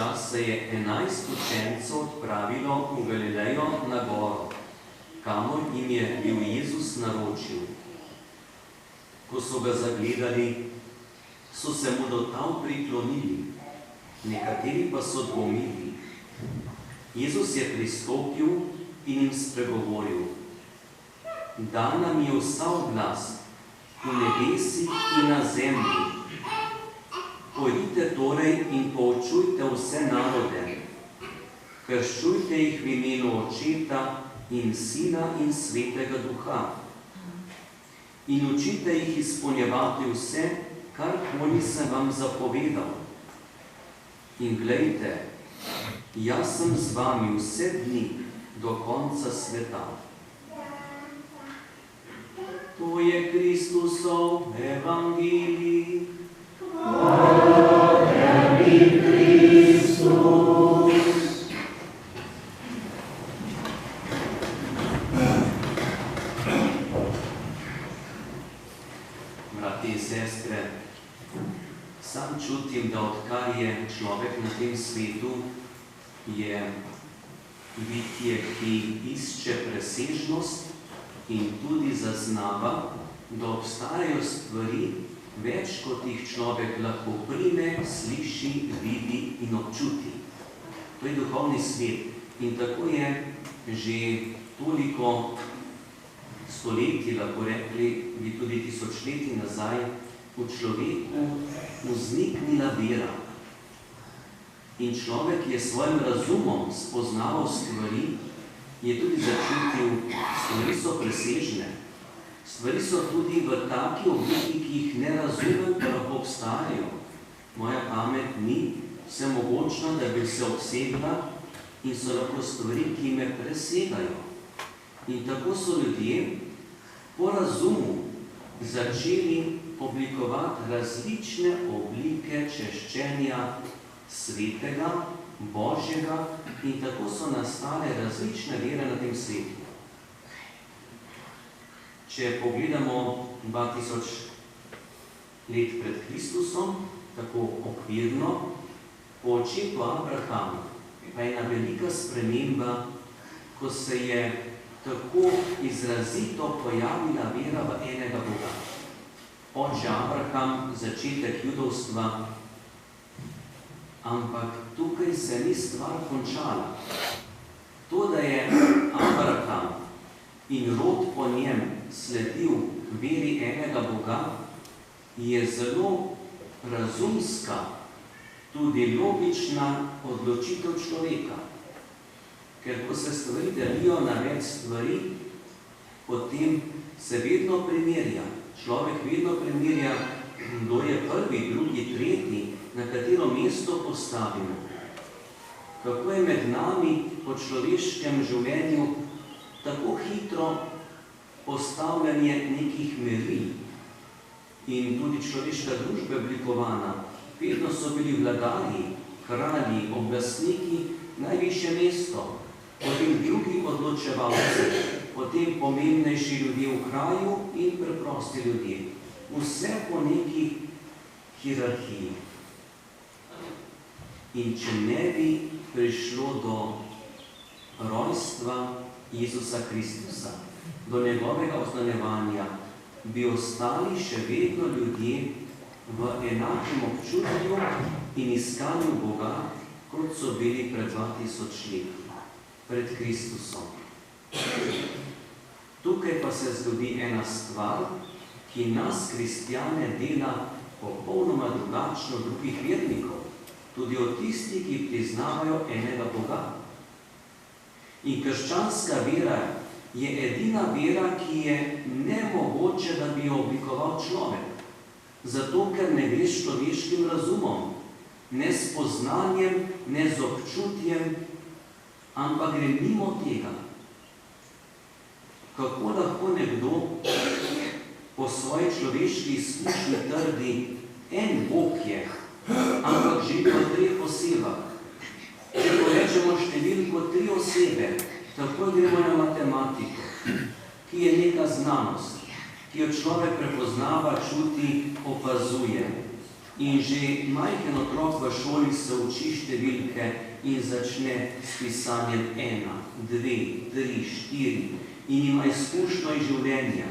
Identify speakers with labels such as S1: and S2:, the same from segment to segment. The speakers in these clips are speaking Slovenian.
S1: čas se je 11 učencev odpravilo v Galilejo na goro, kamor jim je bil Jezus naročil. Ko so ga zagledali, so se mu do tal priklonili, nekateri pa so dvomili. Jezus je pristopil in jim spregovoril: Dan nam je vsa oblast v nebesih in na zemlji. Pojdite torej in poučujte vse narode, krščujte jih v imenu Očeta in Sina in Svetega Duha. In učite jih izpolnjevati vse, karkoli sem vam zapovedal. In glejte, jaz sem z vami vse dni do konca sveta. To je Kristusov evangelij. Hvala tebi, Kristus. Brati in sestre, sam čutim, da odkar je človek na tem svetu, je bitje, ki išče presežnost in tudi zaznava, da obstajajo stvari, več kot jih človek lahko prime, sliši, vidi in občuti. To je duhovni svet. In tako je že toliko stoletij, lahko rekli, bi tudi tisočletij nazaj, v človeku vzniknila vera. In človek je s svojim razumom spoznaval stvari, je tudi začutil, stvari so presežne. Stvari so tudi v taki obliki, ki jih ne razumem, pa lahko obstajajo. Moja pamet ni vsemogočna, da bi se obsegla, in so lahko stvari, ki me presegajo. In tako so ljudje po razumu začeli oblikovati različne oblike češčenja svetega, Božjega, in tako so nastale različne vere na tem svetu. Če pogledamo 2000 let pred Kristusom, tako okvirno, po očetu Abrahamu, pa je ena velika sprememba, ko se je tako izrazito pojavila vera v enega Boga. Oče Abraham, začetek judovstva, ampak tukaj se ni stvar končala. To, da je Abraham in rod po njem sledil veri enega Boga, je zelo razumska, tudi logična odločitev človeka. Ker ko se stvari delijo na več stvari, potem se vedno primerja. Človek vedno primerja, kdo je prvi, drugi, tretji, na katero mesto postavimo. Kako je med nami po človeškem življenju tako hitro postavljanje nekih meril. In tudi človeška družba je oblikovana. Vedno so bili vladarji, kralji, oblastniki, najvišje mesto, potem drugi odločevalci, potem pomembnejši ljudje v kraju in preprosti ljudje. Vse po neki hierarhiji. In če ne bi prišlo do rojstva Jezusa Kristusa, do njegovega oznanjevanja, bi ostali še vedno ljudje v enakem občutju in iskanju Boga, kot so bili pred 2000 leti, pred Kristusom. Tukaj pa se zgodi ena stvar, ki nas, kristjane, dela popolnoma drugačno od drugih vernikov, tudi od tistih, ki priznavajo enega Boga. In krščanska vera je edina vera, ki je nemogoče, da bi jo oblikoval človek. Zato, ker ne gre s človeškim razumom, ne s poznanjem, ne z občutjem, ampak gre mimo tega. Kako lahko nekdo po svoji človeški izkušnji trdi, en Bog je, ampak živi v 3 osebah. Če porečemo številko 3 osebe, tako gremo na matematiko, ki je neka znanost, ki jo človek prepoznava, čuti, opazuje. In že majhen otrok v šoli se uči številke in začne s pisanjem 1, 2, 3, 4 in ima izkušnjo iz življenja.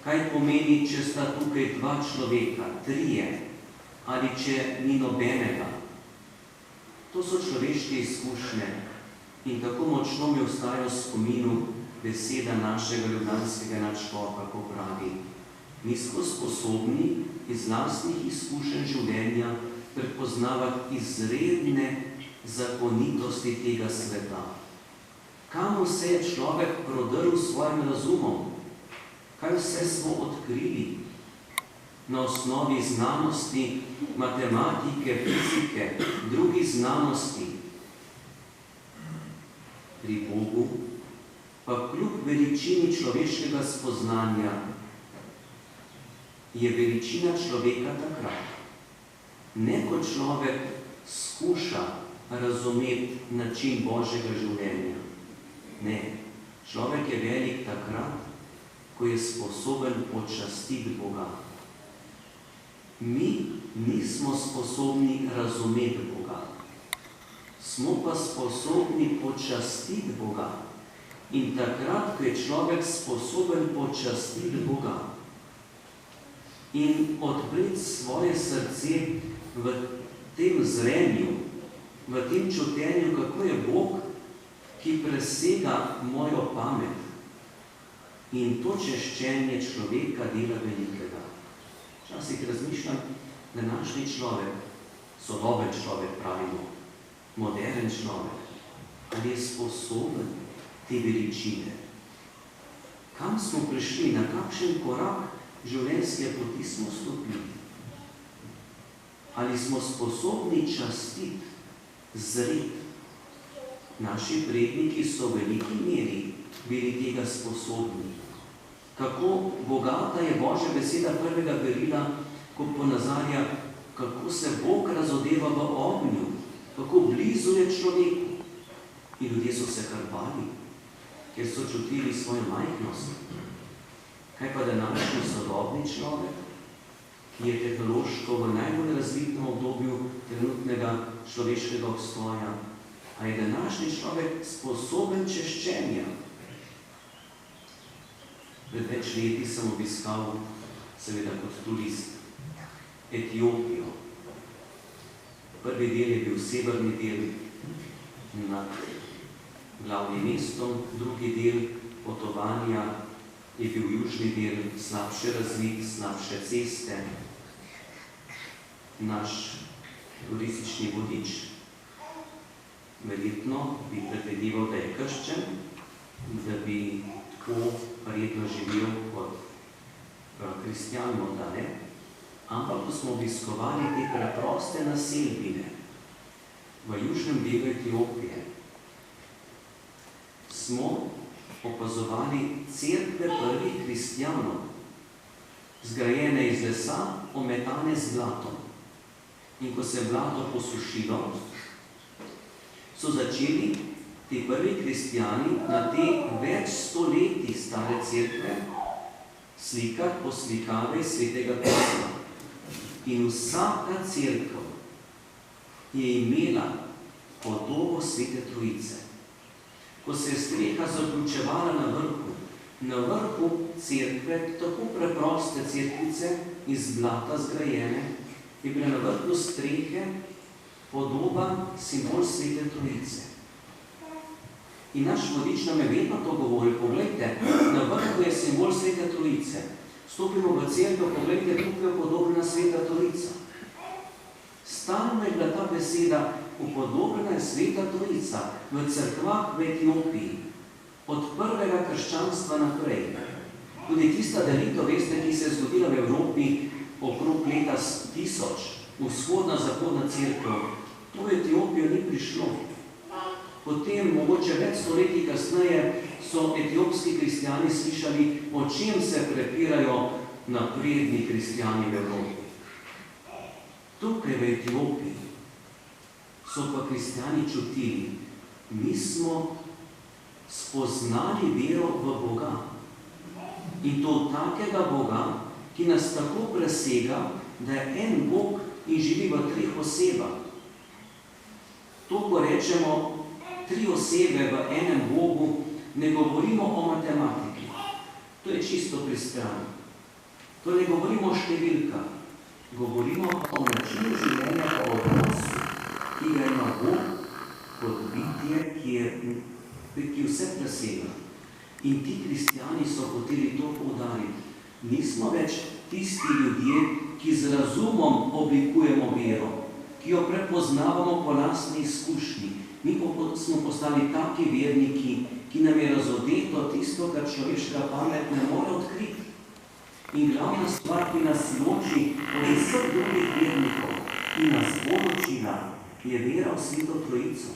S1: Kaj pomeni, če sta tukaj dva človeka, trije, ali če ni nobenega? To so človeške izkušnje in tako močno mi ostaja v spominu beseda našega ljubljanskega nadškofa, ko pravi: mi smo sposobni iz lastnih izkušenj življenja prepoznavati izredne zakonitosti tega sveta. Kam vse je človek prodrl s svojim razumom? Kaj vse smo odkrili na osnovi znanosti, matematike, fizike, drugih znanosti? Pri Bogu pa kljub veličini človeškega spoznanja je veličina človeka takrat. Ne kot človek skuša razumeti način Božjega življenja. Ne, človek je velik takrat, ko je sposoben počastiti Boga. Mi nismo sposobni razumeti Boga. Smo pa sposobni počastiti Boga. In takrat, ko je človek sposoben počastiti Boga in odpreti svoje srce v tem zrenju, v tem čutenju, kako je Bog, ki presega mojo pamet. In to češčenje človeka dela velikega. Včasih razmišljam, današnji človek, sodoben človek pravimo, moderen človek, ali je sposoben te veličine. Kam smo prišli, na kakšen korak življenjske poti smo stopili? Ali smo sposobni častiti, zreti? Naši predniki so v veliki meri bili tega sposobni. Kako bogata je Božja beseda prvega berila, ko ponazarja, kako se Bog razodeva v ognju, kako blizu je človeku. In ljudje so se kar bali, ker so čutili svojo majhnost. Kaj pa današnji sodobni človek, ki je tehnološko v najbolj razvitem obdobju trenutnega človeškega obstoja? A je današnji človek sposoben češčenja? Pred več leti sem obiskal, seveda kot turist, Etiopijo. Prvi del je bil severni del nad glavnim mestom, drugi del potovanja je bil južni del, slabše razvit, slabše ceste. Naš turistični vodič verjetno bi predvideval, da je krščen, da bi tako verjetno živel kot kristjan, morda ne. Ampak ko smo obiskovali te preproste naselbine v južnem delu Etiopije, smo opazovali cerkve prvih kristjanov, zgrajene iz lesa, ometane z blatom. In ko se je blato posušilo, so začeli ti prvi kristjani na te več stoletij stare cerkve slikati poslikave svetega pisma. In vsaka cerkev je imela podobo Svete Trojice. Ko se je streha zaključevala na vrhu cerkve, tako preproste cerkvice iz blata zgrajene, je bila na vrhu strehe podoba, simbol Svete Trojice. In naš vodič nam je vedno to govoril, poglejte, na vrhu je simbol Svete Trojice. Stopimo v cerkev, poglejte, tukaj je upodobljena Sveta Trojica. Stalno je bila ta beseda, upodobljena je Sveta Trojica v cerkvah v Etiopiji, od prvega krščanstva naprej. Tudi tista delitev, veste, ki se je zgodila v Evropi okrog leta 1000, vzhodna, zahodna cerkev, to v Etiopijo ni prišlo. Potem, mogoče več stoletij kasneje, so etiopski kristjani slišali, o čem se prepirajo napredni kristjani v Evropi. Tukaj v Etiopiji so pa kristjani čutili, mi smo spoznali vero v Boga. In to takega Boga, ki nas tako presega, da je en Bog in živi v 3 osebah. To, ko rečemo 3 osebe v enem Bogu, ne govorimo o matematiki. To je čisto pri strani. To ne govorimo o številkah. Govorimo o načinu življenja, o odnosu, ki ga ima Bog kot bitje, ki vse presega. In ti kristjani so hoteli to poudariti. Nismo več tisti ljudje, ki z razumom oblikujemo vero, ki jo prepoznavamo po lastni izkušnji. Mi smo postali taki verniki, ki nam je razodeto tisto, kar človeška pamet ne more odkriti. In glavna stvar, ki nas loči od vseh drugih vernikov in nas poročila, je vera v Sveto Trojico.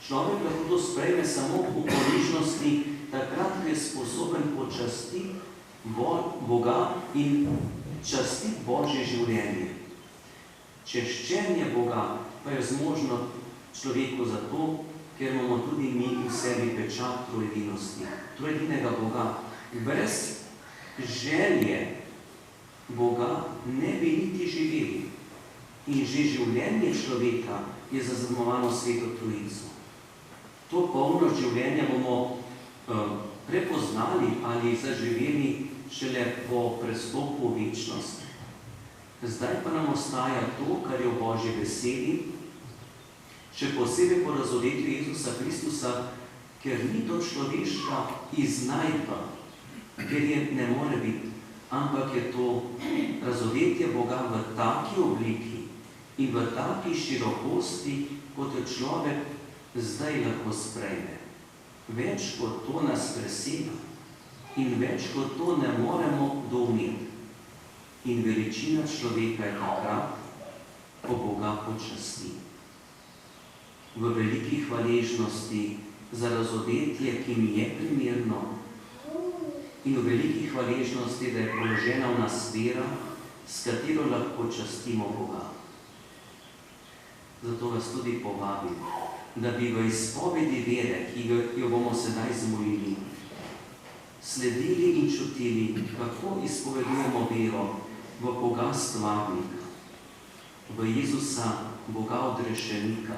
S1: Človek lahko to sprejme samo v ponižnosti, takrat, ko je sposoben počastiti Boga in častiti Božje življenje. Češčenje Boga pa je zmožno človeku zato, ker imamo tudi mi v sebi pečat troedinosti, troedinega Boga. Brez želje Boga ne bi niti živeli. In že življenje človeka je zaznamovano Sveto Trojico. To polno življenje bomo prepoznali ali zaživeli šele po prestopu v večnost. Zdaj pa nam ostaja to, kar je v Božji besedi, še posebej po razodetju Jezusa Kristusa, ker ni to človeška iznajdba, ker je ne more biti, ampak je to razodetje Boga v taki obliki in v taki širokosti, kot je človek zdaj lahko sprejme. Več kot to nas presega in več kot to ne moremo doumeti. In veličina človeka je takrat, ko Boga počasti. V veliki hvaležnosti za razodetje, ki mi je primerno, in v veliki hvaležnosti, da je položena v nas vera, s katero lahko častimo Boga. Zato vas tudi povabim, da bi v izpovedi vere, ki jo bomo sedaj zmolili, sledili in čutili, kako izpovedujemo vero v Boga stvarnika, v Jezusa, Boga odrešenika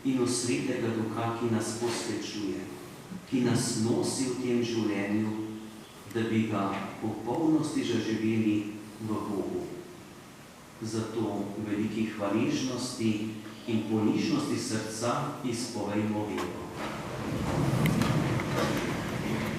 S1: in v Svetega Duha, ki nas posvečuje, ki nas nosi v tem življenju, da bi ga v popolnosti zaživeli v Bogu. Zato v veliki hvaležnosti in ponižnosti srca izpovejmo vero.